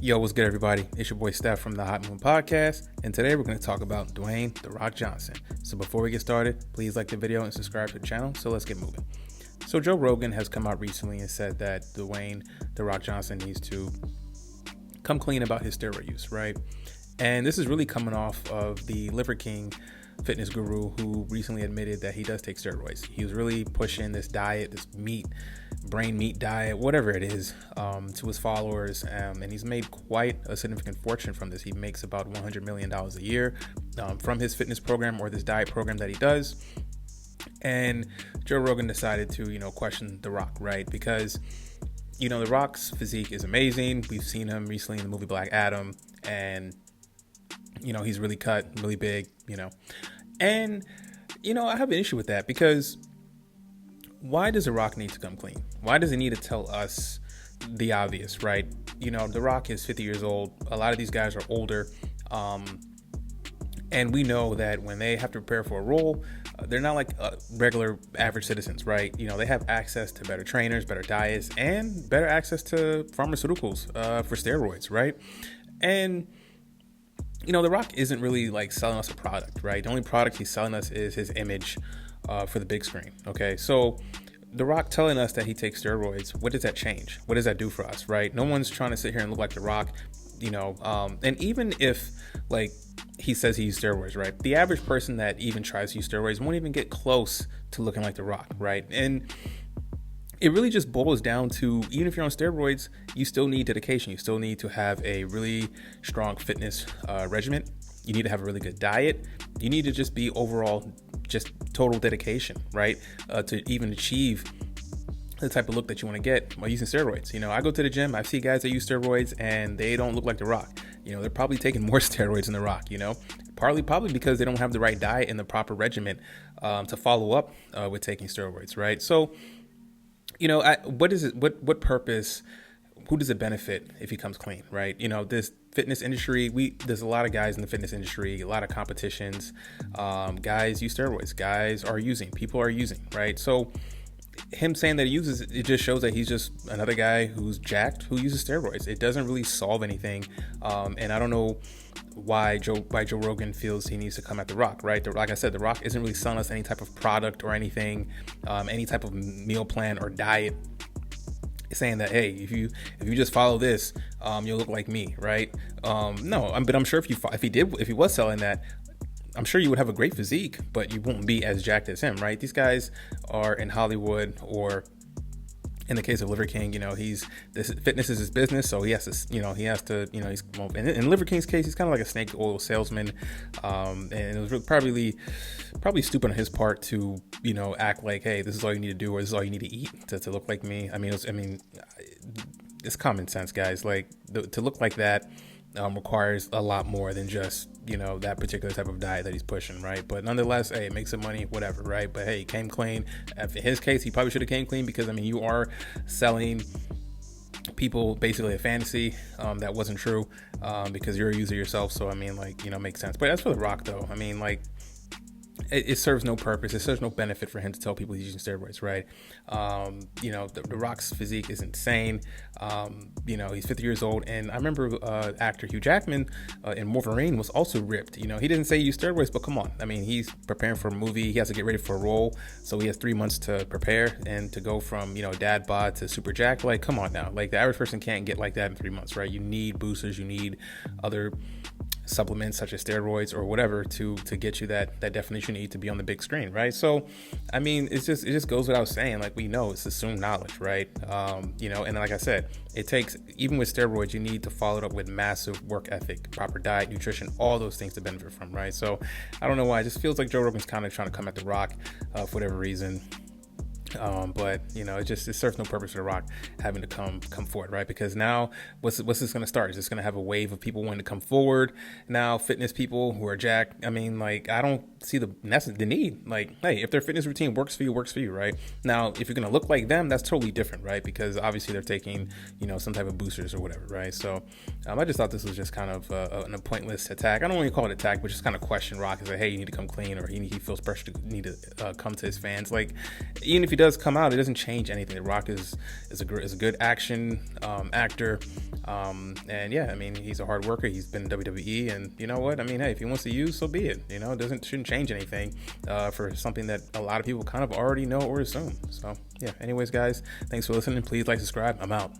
Yo, what's good, everybody? It's your boy Steph from the Hot Moon Podcast, and today we're going to talk about Dwayne "The Rock" Johnson. So before we get started, please like the video and subscribe to the channel. So let's get moving. So Joe Rogan has come out recently and said that Dwayne "The Rock" Johnson needs to come clean about his steroid use, right? And this is really coming off of the Liver King fitness guru who recently admitted that he does take steroids. He was really pushing this diet, this brain meat diet, whatever it is, to his followers, and he's made quite a significant fortune from this. He makes about $100 million a year from his fitness program or this diet program that he does. And Joe Rogan decided to, question The Rock, right? Because, The Rock's physique is amazing. We've seen him recently in the movie Black Adam, and he's really cut, really big, and, I have an issue with that because why does The Rock need to come clean? Why does he need to tell us the obvious, right? The Rock is 50 years old. A lot of these guys are older. And we know that when they have to prepare for a role, they're not like regular average citizens, right? They have access to better trainers, better diets, and better access to pharmaceuticals for steroids, right? And The Rock isn't really like selling us a product, right? The only product he's selling us is his image for the big screen. Okay, so The Rock telling us that he takes steroids, what does that change? What does that do for us, right? No one's trying to sit here and look like The Rock, and even if like he says he used steroids, right? The average person that even tries to use steroids won't even get close to looking like The Rock, right? And it really just boils down to, even if you're on steroids, you still need dedication. You still need to have a really strong fitness regimen. You need to have a really good diet. You need to just be overall just total dedication, right? To even achieve the type of look that you want to get by using steroids. I go to the gym, I see guys that use steroids and they don't look like The Rock. They're probably taking more steroids than The Rock, probably because they don't have the right diet and the proper regimen to follow up with taking steroids, right? So, what purpose, who does it benefit if he comes clean, right? This fitness industry, there's a lot of guys in the fitness industry, a lot of competitions, guys use steroids, people are using, right? So him saying that he uses it just shows that he's just another guy who's jacked who uses steroids. It doesn't really solve anything, and I don't know why Joe Rogan feels he needs to come at The Rock, right? Like I said, The Rock isn't really selling us any type of product or anything, any type of meal plan or diet, saying that, hey, if you just follow this, you'll look like me, right? No, but I'm sure if he was selling that, I'm sure you would have a great physique, but you won't be as jacked as him, right? These guys are in Hollywood, or in the case of Liver King, fitness is his business, so he has to, in Liver King's case, he's kind of like a snake oil salesman, and it was really probably stupid on his part to, act like, hey, this is all you need to do, or this is all you need to eat to look like me. It's common sense, guys. Like to look like that requires a lot more than just that particular type of diet that he's pushing, right? But nonetheless, hey, it makes some money, whatever, right? But hey, he came clean. In his case, he probably should have came clean, because you are selling people basically a fantasy that wasn't true, because you're a user yourself. So makes sense. But as for The Rock, though, it serves no purpose. It serves no benefit for him to tell people he's using steroids, right? The Rock's physique is insane. He's 50 years old, and I remember actor Hugh Jackman in Wolverine was also ripped. He didn't say he used steroids, but come on. He's preparing for a movie. He has to get ready for a role, so he has 3 months to prepare, and to go from dad bod to super jacked. Like, come on now. Like, the average person can't get like that in 3 months, right? You need boosters. You need other supplements such as steroids or whatever to get you that definition you need to be on the big screen, right? So it just goes without saying, like, we know it's assumed knowledge, right? And like I said, it takes, even with steroids, you need to follow it up with massive work ethic, proper diet, nutrition, all those things to benefit from, right? So I don't know why, it just feels like Joe Rogan's kind of trying to come at The Rock for whatever reason. But it serves no purpose for The Rock having to come forward, right? Because now what's this going to start? Is this going to have a wave of people wanting to come forward now? Fitness people who are jacked. I don't see the need. Like, hey, if their fitness routine works for you, right? Now, if you're going to look like them, that's totally different, right? Because obviously they're taking some type of boosters or whatever, right? So I just thought this was just kind of a pointless attack. I don't want to call it attack, but just kind of question Rock and say, hey, you need to come clean, or he feels pressure to need to come to his fans. Like, even if he does come out, it doesn't change anything. The Rock is a good action actor, and yeah, I mean, he's a hard worker. He's been in WWE, and you know what? I mean, hey, if he wants to use, so be it. You know, shouldn't change anything for something that a lot of people kind of already know or assume. So yeah. Anyways, guys, thanks for listening. Please like, subscribe. I'm out.